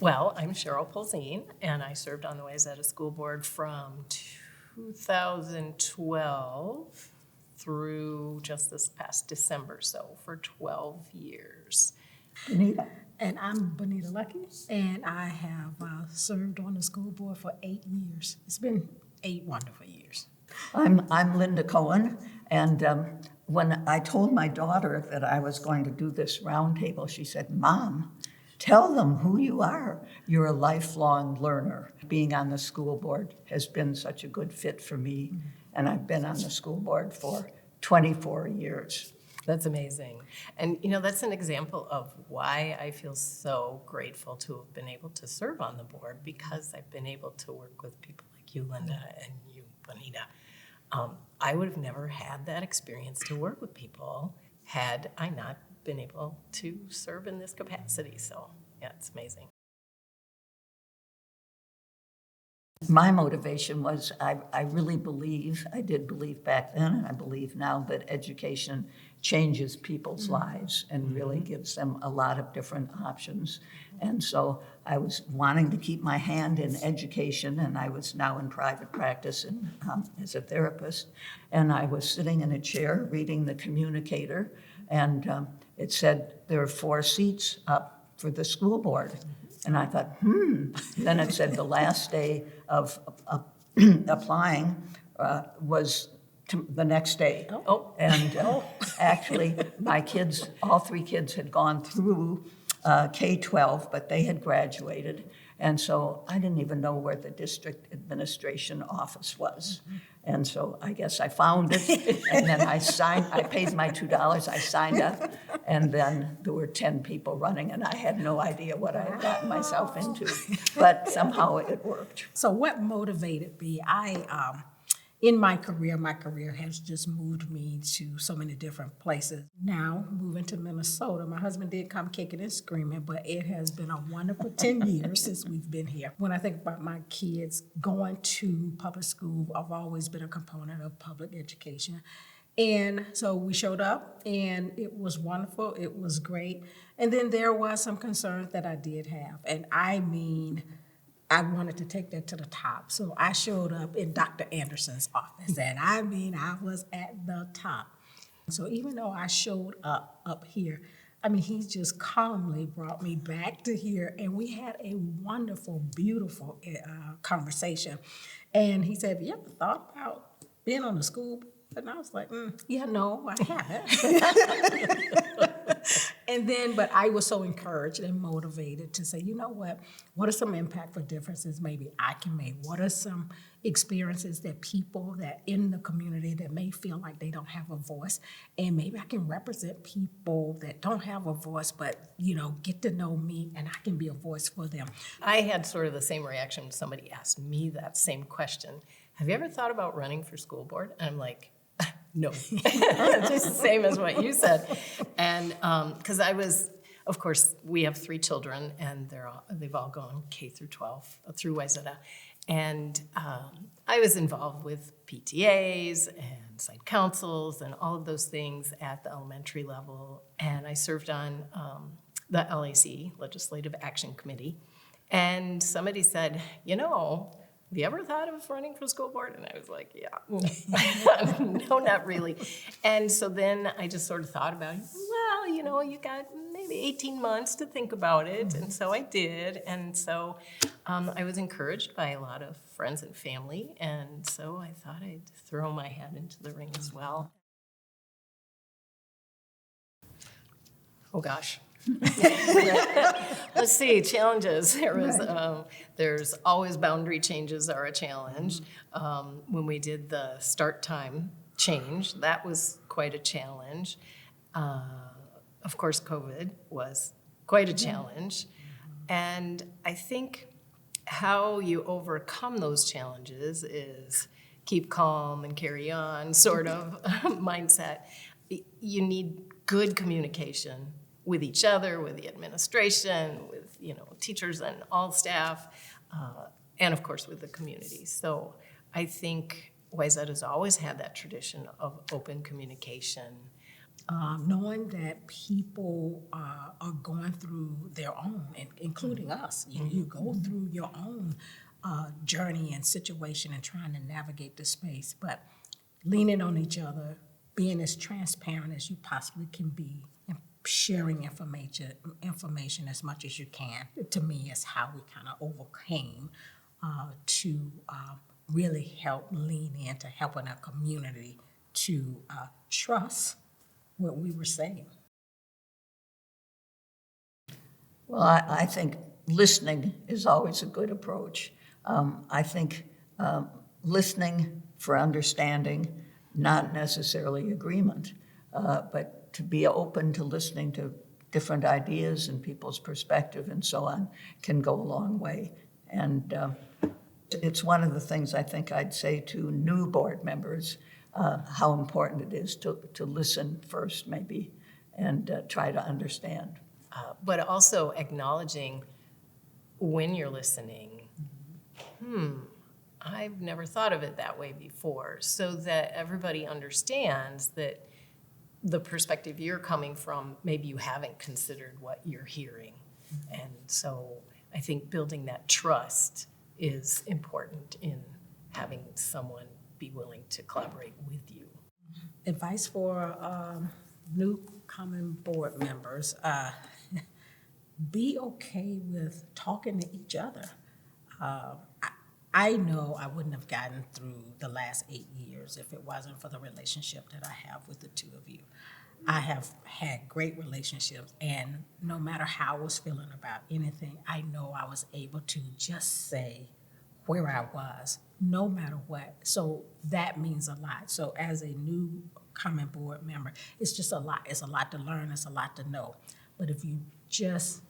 Well, I'm Cheryl Polzine, and I served on the Wayzata School Board from 2012 through just this past December, so for 12 years. Bonita. And I'm Bonita Lucky, and I have served on the school board for 8 years. It's been 8 wonderful years. I'm Linda Cohen, and when I told my daughter that I was going to do this roundtable, she said, "Mom, tell them who you are. You're a lifelong learner." Being on the school board has been such a good fit for me, and I've been on the school board for 24 years. That's amazing. And, that's an example of why I feel so grateful to have been able to serve on the board, because I've been able to work with people like you, Linda, and you, Bonita. I would have never had that experience to work with people had I not been able to serve in this capacity. So, yeah, it's amazing. My motivation was I did believe back then, and I believe now, that education changes people's lives and really gives them a lot of different options. And so I was wanting to keep my hand in education, and I was now in private practice and as a therapist. And I was sitting in a chair reading the communicator, and it said there are 4 seats up for the school board. And I thought, Then it said the last day of applying was the next day. Oh. And actually, my kids, all 3 kids had gone through K-12, but they had graduated. And so I didn't even know where the district administration office was. And so I guess I found it, and then I paid my $2, I signed up, and then there were 10 people running, and I had no idea what I had gotten myself into, but somehow it worked. So what motivated me? In my career has just moved me to so many different places. Now, moving to Minnesota, my husband did come kicking and screaming, but it has been a wonderful 10 years since we've been here. When I think about my kids going to public school, I've always been a component of public education. And so we showed up, and it was wonderful. It was great. And then there was some concerns that I did have. And I wanted to take that to the top. So I showed up in Dr. Anderson's office, and I was at the top. So even though I showed up here, he just calmly brought me back to here, and we had a wonderful, beautiful conversation. And he said, "Have you ever thought about being on the school board?" And I was like, yeah, no, I haven't. But I was so encouraged and motivated to say, you know what are some impactful differences maybe I can make? What are some experiences that people that in the community that may feel like they don't have a voice, and maybe I can represent people that don't have a voice, but, get to know me, and I can be a voice for them. I had sort of the same reaction when somebody asked me that same question. Have you ever thought about running for school board? And I'm like, no, just the same as what you said. And because of course, we have 3 children, and they've all gone K through 12 through Wayzata. And I was involved with PTAs and site councils and all of those things at the elementary level. And I served on the LAC, Legislative Action Committee. And somebody said, have you ever thought of running for school board? And I was like, yeah, no, not really. And so then I just sort of thought about it. Well, you got maybe 18 months to think about it. And so I did. And so I was encouraged by a lot of friends and family. And so I thought I'd throw my hat into the ring as well. Oh, gosh. Let's see, challenges. There's always boundary changes are a challenge. When we did the start time change, that was quite a challenge. Of course, COVID was quite a challenge. And I think how you overcome those challenges is keep calm and carry on sort of mindset. You need good communication with each other, with the administration, with teachers and all staff, and of course with the community. So I think Wayzata has always had that tradition of open communication, knowing that people are going through their own, including us. You go through your own journey and situation and trying to navigate the space, but leaning on each other, being as transparent as you possibly can be, and sharing information as much as you can, to me, is how we kind of overcame to really help lean into helping our community to trust what we were saying. Well, I think listening is always a good approach. I think listening for understanding, not necessarily agreement, but to be open to listening to different ideas and people's perspective and so on can go a long way. And it's one of the things I think I'd say to new board members, how important it is to listen first maybe and try to understand. But also acknowledging when you're listening, I've never thought of it that way before, so that everybody understands that the perspective you're coming from, maybe you haven't considered what you're hearing. And so I think building that trust is important in having someone be willing to collaborate with you. Advice for new common board members, be okay with talking to each other. I know I wouldn't have gotten through the last 8 years if it wasn't for the relationship that I have with the two of you. I have had great relationships, and no matter how I was feeling about anything, I know I was able to just say where I was, no matter what. So that means a lot. So as a new common board member, it's just a lot. It's a lot to learn. It's a lot to know. But if you just,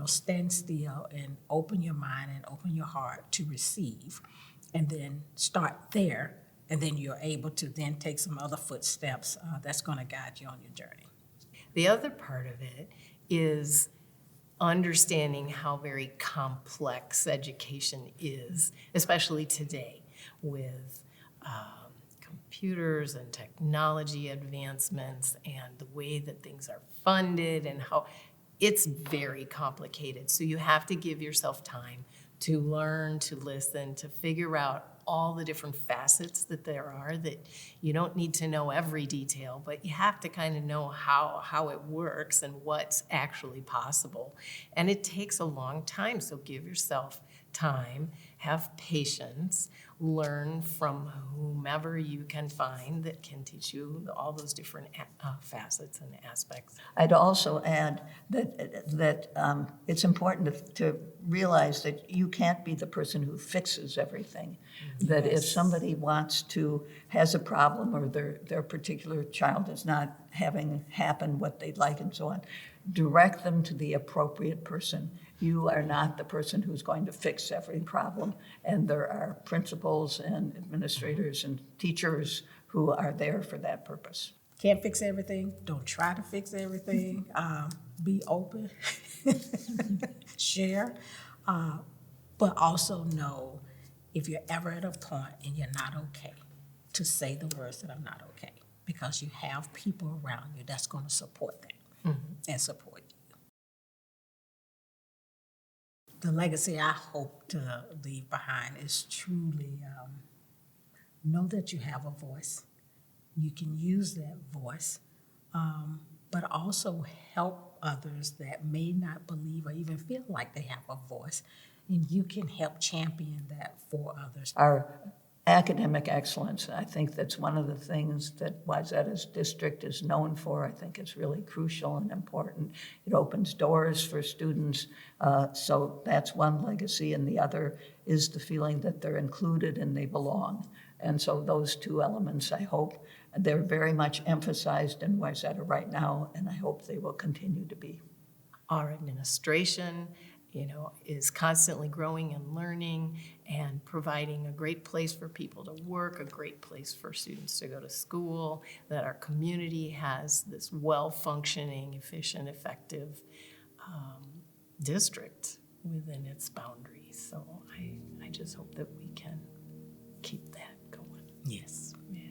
stand still and open your mind and open your heart to receive, and then start there, and then you're able to then take some other footsteps that's going to guide you on your journey. The other part of it is understanding how very complex education is, especially today with computers and technology advancements and the way that things are funded and how it's very complicated. So you have to give yourself time to learn, to listen, to figure out all the different facets that there are, that you don't need to know every detail, but you have to kind of know how it works and what's actually possible. And it takes a long time, so give yourself time, have patience, learn from whomever you can find that can teach you all those different facets and aspects. I'd also add that it's important to realize that you can't be the person who fixes everything. That if somebody has a problem, or their particular child is not having happen what they'd like and so on, direct them to the appropriate person. You are not the person who's going to fix every problem, and there are principals and administrators and teachers who are there for that purpose. Can't fix everything. Don't try to fix everything. Be open, share, but also know if you're ever at a point and you're not okay, to say the words that I'm not okay, because you have people around you that's going to support that and support you. The legacy I hope to leave behind is truly know that you have a voice. You can use that voice, but also help others that may not believe or even feel like they have a voice, and you can help champion that for others. Our academic excellence, I think that's one of the things that Wayzata's district is known for. I think it's really crucial and important. It opens doors for students, so that's one legacy, and the other is the feeling that they're included and they belong. And so those two elements, I hope, they're very much emphasized in Wayzata right now, and I hope they will continue to be. Our administration, is constantly growing and learning and providing a great place for people to work, a great place for students to go to school, that our community has this well-functioning, efficient, effective district within its boundaries. So I just hope that we can keep that going. Yes. Yeah.